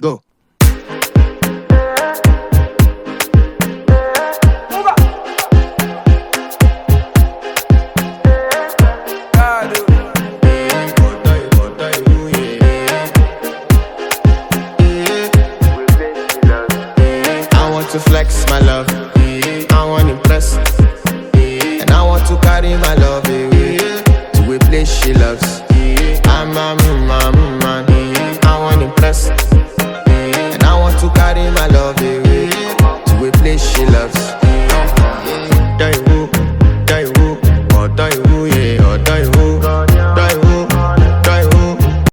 Go. I want to flex my love, I want to impress, and I want to carry my love away to a place she loves. I'm a man, I want to impress, and I want to carry my love away